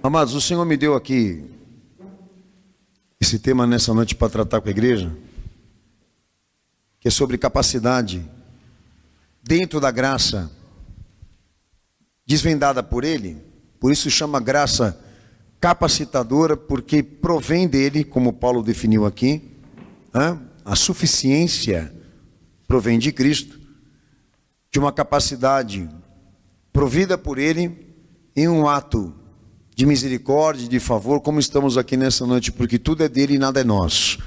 Amados, o Senhor me deu aqui esse tema nessa noite para tratar com a igreja, que é sobre capacidade dentro da graça desvendada por Ele. Por isso chama graça capacitadora, porque provém dele, como Paulo definiu aqui, a suficiência provém de Cristo, de uma capacidade provida por Ele em um ato de misericórdia, de favor, como estamos aqui nessa noite, porque tudo é dele e nada é nosso.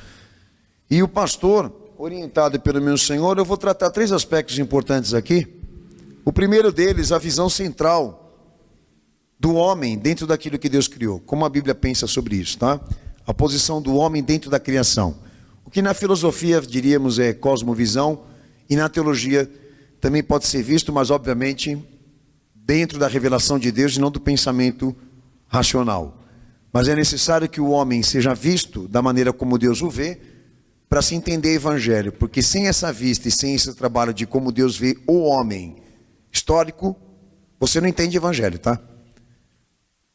E o pastor, orientado pelo meu Senhor, eu vou tratar 3 aspectos importantes aqui. O primeiro deles, a visão central do homem dentro daquilo que Deus criou. Como a Bíblia pensa sobre isso, tá? A posição do homem dentro da criação. O que na filosofia diríamos é cosmovisão, e na teologia também pode ser visto, mas obviamente dentro da revelação de Deus e não do pensamento racional. Mas é necessário que o homem seja visto da maneira como Deus o vê, para se entender o evangelho, porque sem essa vista e sem esse trabalho de como Deus vê o homem histórico, você não entende o evangelho, tá?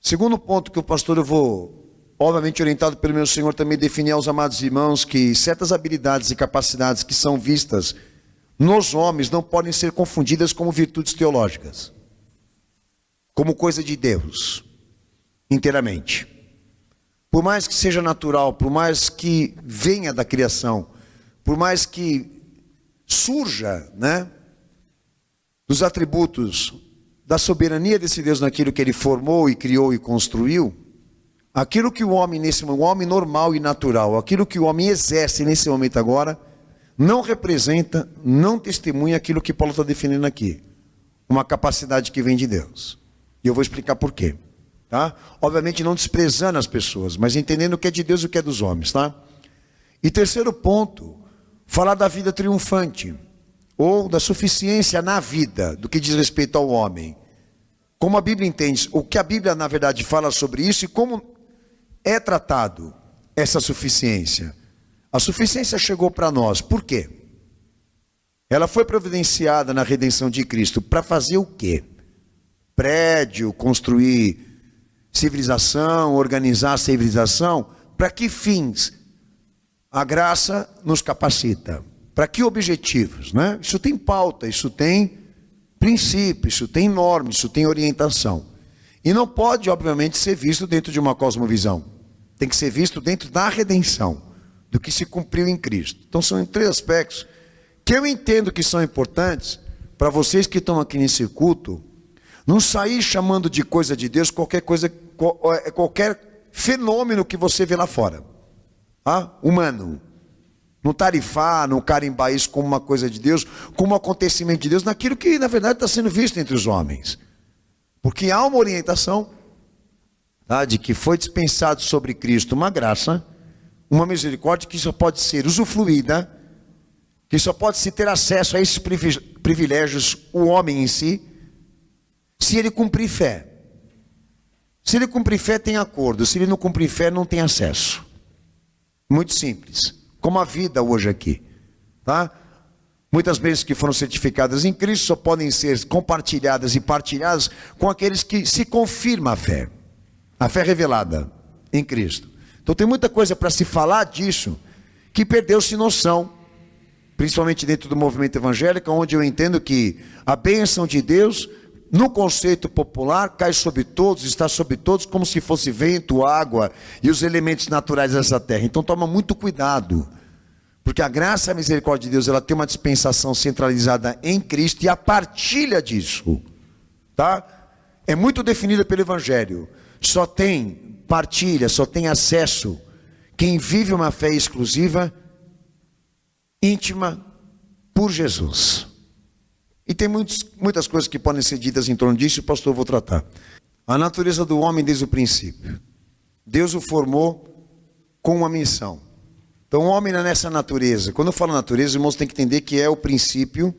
Segundo ponto que o pastor, eu vou, obviamente orientado pelo meu Senhor, também definir aos amados irmãos que certas habilidades e capacidades que são vistas nos homens não podem ser confundidas como virtudes teológicas, como coisa de Deus, inteiramente. Por mais que seja natural, por mais que venha da criação, por mais que surja, dos atributos da soberania desse Deus naquilo que Ele formou e criou e construiu, aquilo que o homem o homem normal e natural, aquilo que o homem exerce nesse momento agora, não representa, não testemunha aquilo que Paulo está definindo aqui, uma capacidade que vem de Deus. E eu vou explicar por quê. Tá? Obviamente não desprezando as pessoas, mas entendendo o que é de Deus e o que é dos homens, tá? E terceiro ponto, falar da vida triunfante, ou da suficiência na vida, do que diz respeito ao homem. Como a Bíblia entende, o que a Bíblia na verdade fala sobre isso e como é tratado essa suficiência. A suficiência chegou para nós, por quê? Ela foi providenciada na redenção de Cristo, para fazer o quê? Prédio, construir civilização, organizar a civilização, para que fins a graça nos capacita? Para que objetivos, Isso tem pauta, isso tem princípio, isso tem norma, isso tem orientação. E não pode, obviamente, ser visto dentro de uma cosmovisão. Tem que ser visto dentro da redenção, do que se cumpriu em Cristo. Então são 3 aspectos que eu entendo que são importantes para vocês que estão aqui nesse culto. Não sair chamando de coisa de Deus qualquer fenômeno que você vê lá fora, humano. Não tarifar, não carimbar isso como uma coisa de Deus, como um acontecimento de Deus, naquilo que na verdade está sendo visto entre os homens. Porque há uma orientação, de que foi dispensado sobre Cristo uma graça, uma misericórdia que só pode ser usufruída, que só pode se ter acesso a esses privilégios, o homem em si, se ele cumprir fé. Se ele cumprir fé, tem acordo. Se ele não cumprir fé, não tem acesso. Muito simples. Como a vida hoje aqui. Tá? Muitas bênçãos que foram certificadas em Cristo só podem ser compartilhadas e partilhadas com aqueles que se confirma a fé. A fé revelada em Cristo. Então tem muita coisa para se falar disso que perdeu-se noção. Principalmente dentro do movimento evangélico, onde eu entendo que a bênção de Deus, no conceito popular, cai sobre todos, está sobre todos, como se fosse vento, água e os elementos naturais dessa terra. Então toma muito cuidado, porque a graça e a misericórdia de Deus, ela tem uma dispensação centralizada em Cristo, e a partilha disso, é muito definida pelo Evangelho. Só tem partilha, só tem acesso quem vive uma fé exclusiva, íntima, por Jesus. E tem muitas coisas que podem ser ditas em torno disso, e o pastor eu vou tratar. A natureza do homem desde o princípio. Deus o formou com uma missão. Então o homem nessa natureza. Quando eu falo natureza, os irmãos têm que entender que é o princípio,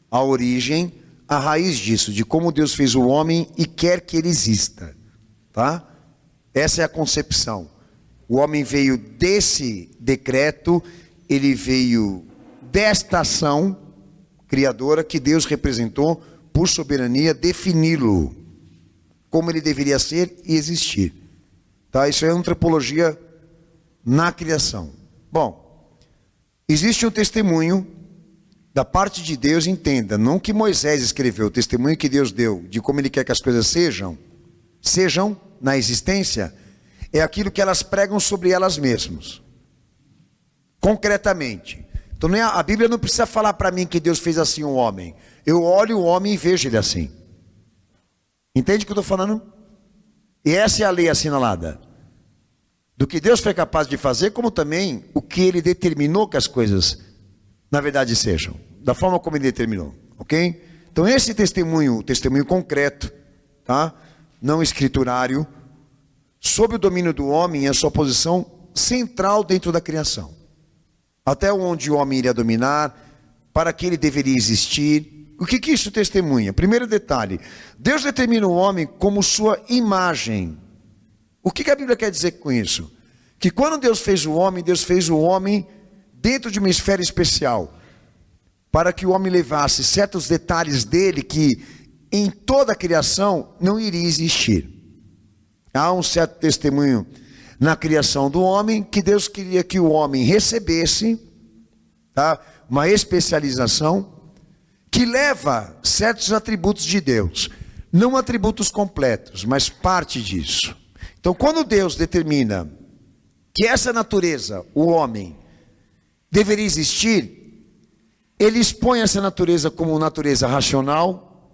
a origem, a raiz disso, de como Deus fez o homem e quer que ele exista. Tá? Essa é a concepção. O homem veio desse decreto, ele veio desta ação criadora que Deus representou por soberania, defini-lo como ele deveria ser e existir. Tá? Isso é antropologia na criação. Bom, existe um testemunho da parte de Deus, entenda, não que Moisés escreveu, o testemunho que Deus deu de como Ele quer que as coisas sejam na existência, é aquilo que elas pregam sobre elas mesmas, concretamente. Então a Bíblia não precisa falar para mim que Deus fez assim um homem. Eu olho o homem e vejo ele assim. Entende o que eu estou falando? E essa é a lei assinalada. Do que Deus foi capaz de fazer, como também o que Ele determinou que as coisas, na verdade, sejam. Da forma como Ele determinou. Ok? Então esse testemunho, o testemunho concreto, tá? Não escriturário, sob o domínio do homem, é a sua posição central dentro da criação. Até onde o homem iria dominar, para que ele deveria existir. O que isso testemunha? Primeiro detalhe, Deus determina o homem como sua imagem. O que a Bíblia quer dizer com isso? Que quando Deus fez o homem dentro de uma esfera especial, para que o homem levasse certos detalhes dele que em toda a criação não iria existir. Há um certo testemunho na criação do homem, que Deus queria que o homem recebesse, tá? Uma especialização, que leva certos atributos de Deus, não atributos completos, mas parte disso. Então quando Deus determina que essa natureza, o homem, deveria existir, Ele expõe essa natureza como natureza racional,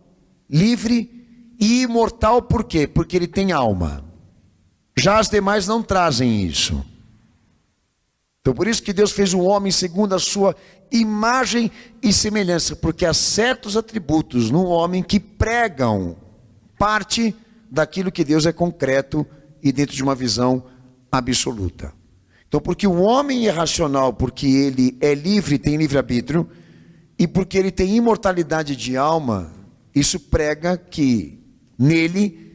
livre e imortal. Por quê? Porque ele tem alma. Já as demais não trazem isso. Então por isso que Deus fez o homem segundo a sua imagem e semelhança, porque há certos atributos no homem que pregam parte daquilo que Deus é concreto e dentro de uma visão absoluta. Então porque o homem é racional, porque ele é livre, tem livre-arbítrio, e porque ele tem imortalidade de alma, isso prega que nele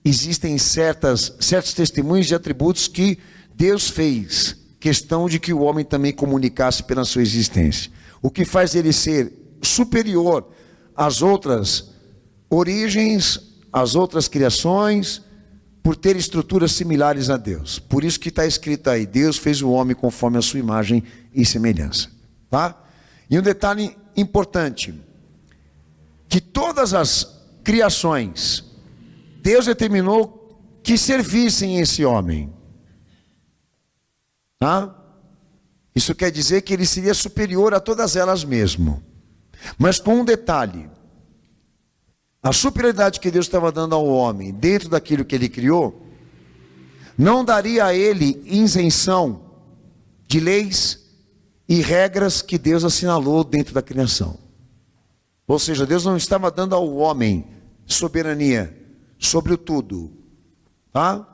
existem certos testemunhos e atributos que Deus fez questão de que o homem também comunicasse pela sua existência. O que faz ele ser superior às outras origens, às outras criações, por ter estruturas similares a Deus. Por isso que está escrito aí, Deus fez o homem conforme a sua imagem e semelhança. Tá? E um detalhe importante, que todas as criações, Deus determinou que servissem esse homem. Tá? Isso quer dizer que ele seria superior a todas elas mesmo. Mas com um detalhe, a superioridade que Deus estava dando ao homem, dentro daquilo que ele criou, não daria a ele isenção de leis e regras que Deus assinalou dentro da criação. Ou seja, Deus não estava dando ao homem soberania sobre o tudo. Tá?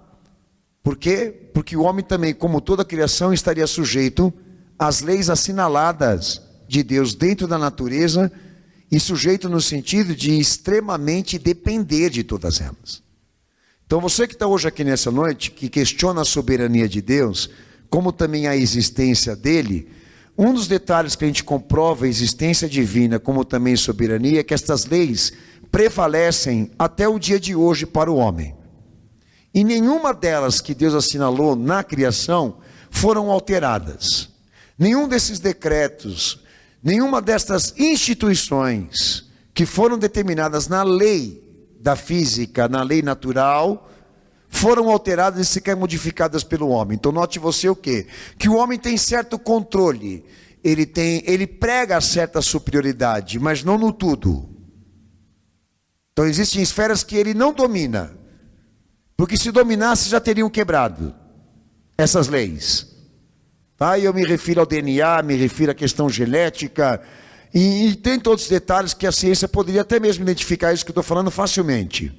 Por quê? Porque o homem também, como toda a criação, estaria sujeito às leis assinaladas de Deus dentro da natureza, e sujeito no sentido de extremamente depender de todas elas. Então você que está hoje aqui nessa noite, que questiona a soberania de Deus, como também a existência dele, um dos detalhes que a gente comprova a existência divina, como também a soberania, é que estas leis prevalecem até o dia de hoje para o homem. E nenhuma delas que Deus assinalou na criação foram alteradas. Nenhum desses decretos, nenhuma destas instituições que foram determinadas na lei da física, na lei natural, foram alteradas e sequer modificadas pelo homem. Então note você o quê? Que o homem tem certo controle, ele prega certa superioridade, mas não no tudo. Então existem esferas que ele não domina, porque se dominasse já teriam quebrado essas leis. Tá? E eu me refiro ao DNA, me refiro à questão genética, e tem todos os detalhes que a ciência poderia até mesmo identificar isso que eu estou falando facilmente.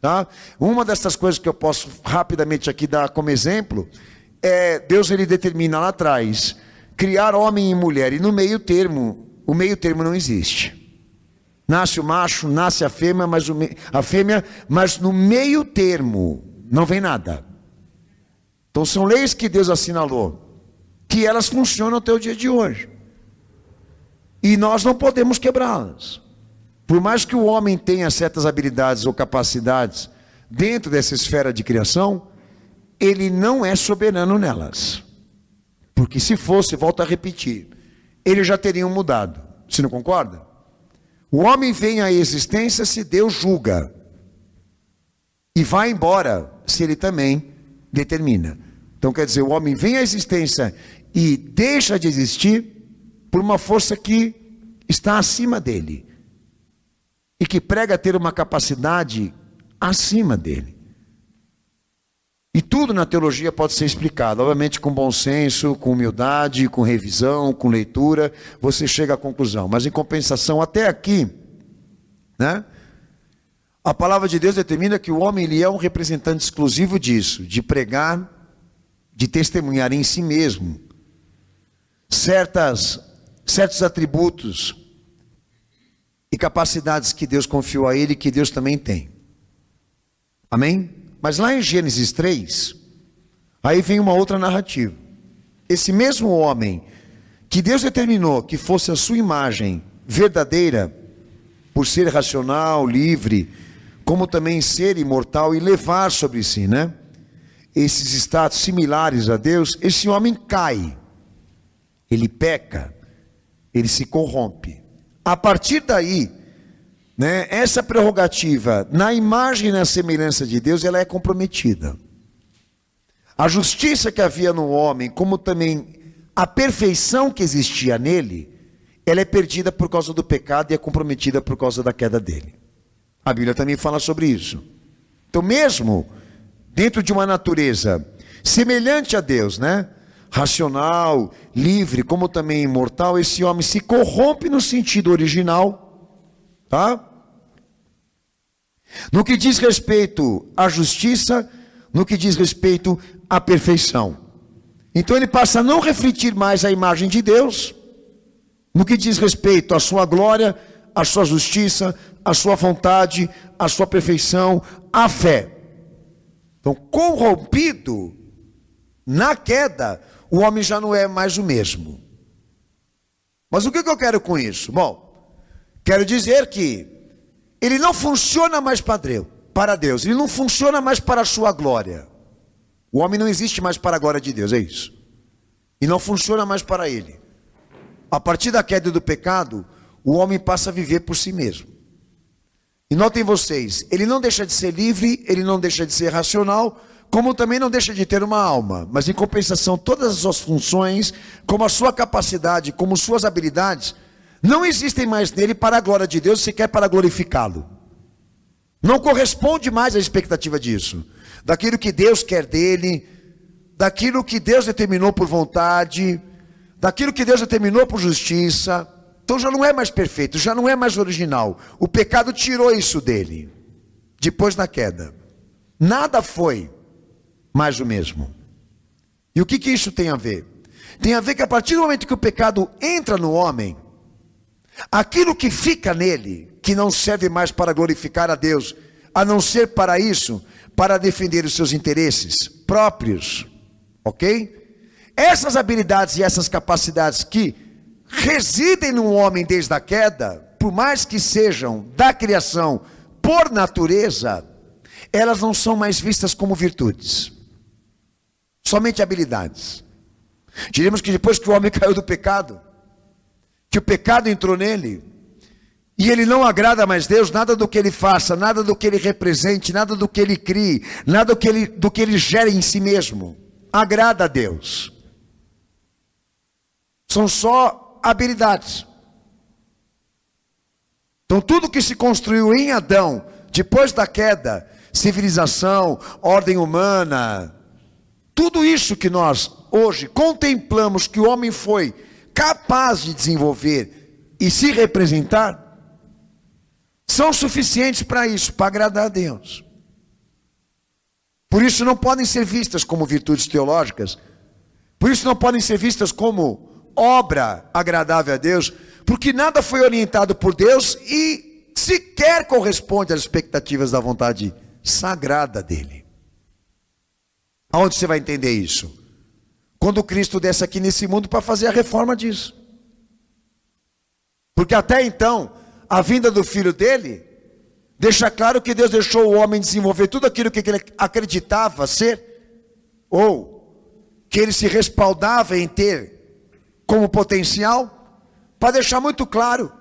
Tá? Uma dessas coisas que eu posso rapidamente aqui dar como exemplo, é Deus ele determina lá atrás, criar homem e mulher, e no meio termo, o meio termo não existe. Nasce o macho, nasce a fêmea, mas no meio termo não vem nada. Então são leis que Deus assinalou, que elas funcionam até o dia de hoje. E nós não podemos quebrá-las. Por mais que o homem tenha certas habilidades ou capacidades dentro dessa esfera de criação, ele não é soberano nelas. Porque se fosse, volto a repetir, eles já teriam mudado. Você não concorda? O homem vem à existência se Deus julga. E vai embora se ele também determina. Então quer dizer, o homem vem à existência e deixa de existir por uma força que está acima dele. E que prega ter uma capacidade acima dele. E tudo na teologia pode ser explicado, obviamente com bom senso, com humildade, com revisão, com leitura, você chega à conclusão. Mas em compensação, até aqui, né? A palavra de Deus determina que o homem ele é um representante exclusivo disso, de pregar, de testemunhar em si mesmo certos atributos e capacidades que Deus confiou a ele e que Deus também tem. Amém? Mas lá em Gênesis 3, aí vem uma outra narrativa. Esse mesmo homem que Deus determinou que fosse a sua imagem verdadeira, por ser racional, livre, como também ser imortal e levar sobre si, né? Esses status similares a Deus, esse homem cai, ele peca, ele se corrompe. A partir daí, né, essa prerrogativa, na imagem e na semelhança de Deus, ela é comprometida. A justiça que havia no homem, como também a perfeição que existia nele, ela é perdida por causa do pecado e é comprometida por causa da queda dele. A Bíblia também fala sobre isso. Então mesmo dentro de uma natureza semelhante a Deus, né? Racional, livre, como também imortal, esse homem se corrompe no sentido original, tá? No que diz respeito à justiça, no que diz respeito à perfeição. Então ele passa a não refletir mais a imagem de Deus, no que diz respeito à sua glória, à sua justiça, à sua vontade, à sua perfeição, à fé. Então, corrompido na queda, o homem já não é mais o mesmo. Mas o que eu quero com isso? Bom, quero dizer que ele não funciona mais para Deus, ele não funciona mais para a sua glória. O homem não existe mais para a glória de Deus, é isso. E não funciona mais para ele. A partir da queda do pecado, o homem passa a viver por si mesmo. E notem vocês, ele não deixa de ser livre, ele não deixa de ser racional, como também não deixa de ter uma alma. Mas em compensação, todas as suas funções, como a sua capacidade, como suas habilidades, não existem mais nele para a glória de Deus, sequer para glorificá-lo. Não corresponde mais à expectativa disso. Daquilo que Deus quer dele, daquilo que Deus determinou por vontade, daquilo que Deus determinou por justiça. Então já não é mais perfeito, já não é mais original. O pecado tirou isso dele, depois da queda. Nada foi mais o mesmo. E o que isso tem a ver? Tem a ver que a partir do momento que o pecado entra no homem, aquilo que fica nele, que não serve mais para glorificar a Deus, a não ser para isso, para defender os seus interesses próprios, ok? Essas habilidades e essas capacidades que residem no homem desde a queda, por mais que sejam da criação por natureza, elas não são mais vistas como virtudes, somente habilidades. Diremos que depois que o homem caiu do pecado, que o pecado entrou nele, e ele não agrada mais Deus, nada do que ele faça, nada do que ele represente, nada do que ele crie, nada do que ele gere em si mesmo, agrada a Deus. São só habilidades. Então tudo que se construiu em Adão, depois da queda, civilização, ordem humana, tudo isso que nós hoje contemplamos que o homem foi capaz de desenvolver e se representar, são suficientes para isso, para agradar a Deus. Por isso não podem ser vistas como virtudes teológicas, por isso não podem ser vistas como obra agradável a Deus, porque nada foi orientado por Deus e sequer corresponde às expectativas da vontade sagrada dele. Aonde você vai entender isso? Quando Cristo desce aqui nesse mundo para fazer a reforma disso. Porque até então, a vinda do Filho dele deixa claro que Deus deixou o homem desenvolver tudo aquilo que ele acreditava ser ou que ele se respaldava em ter como potencial, para deixar muito claro.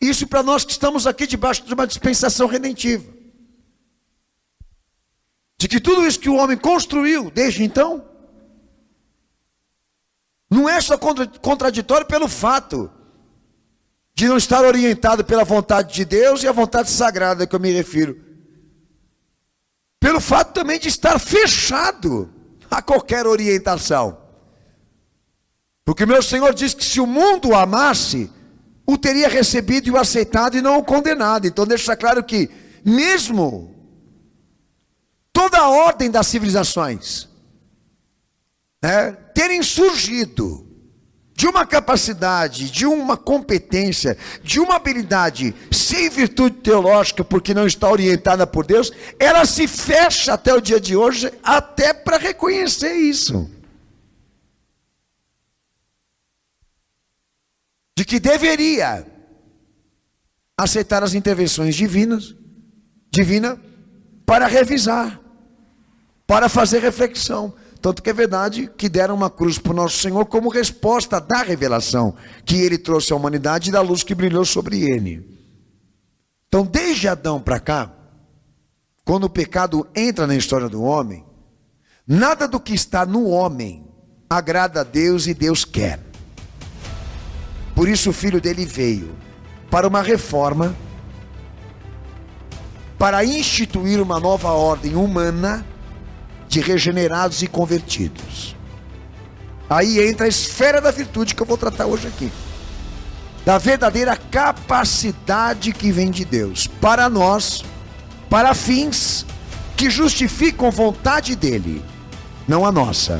Isso para nós que estamos aqui debaixo de uma dispensação redentiva. De que tudo isso que o homem construiu desde então, não é só contraditório pelo fato de não estar orientado pela vontade de Deus e a vontade sagrada que eu me refiro. Pelo fato também de estar fechado a qualquer orientação. Porque meu Senhor diz que se o mundo o amasse, o teria recebido e o aceitado e não o condenado. Então deixa claro que mesmo toda a ordem das civilizações terem surgido de uma capacidade, de uma competência, de uma habilidade sem virtude teológica, porque não está orientada por Deus, ela se fecha até o dia de hoje, até para reconhecer isso. De que deveria aceitar as intervenções divina, para revisar, para fazer reflexão. Tanto que é verdade que deram uma cruz para o nosso Senhor como resposta da revelação que Ele trouxe à humanidade e da luz que brilhou sobre Ele. Então, desde Adão para cá, quando o pecado entra na história do homem, nada do que está no homem agrada a Deus e Deus quer. Por isso o Filho dele veio para uma reforma, para instituir uma nova ordem humana de regenerados e convertidos. Aí entra a esfera da virtude que eu vou tratar hoje aqui. Da verdadeira capacidade que vem de Deus para nós, para fins que justificam a vontade dele, não a nossa,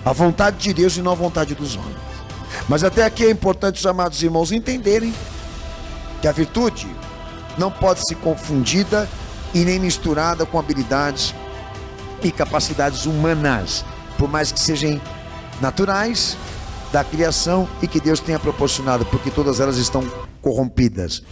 a vontade de Deus e não a vontade dos homens. Mas até aqui é importante os amados irmãos entenderem que a virtude não pode ser confundida e nem misturada com habilidades e capacidades humanas, por mais que sejam naturais da criação e que Deus tenha proporcionado, porque todas elas estão corrompidas.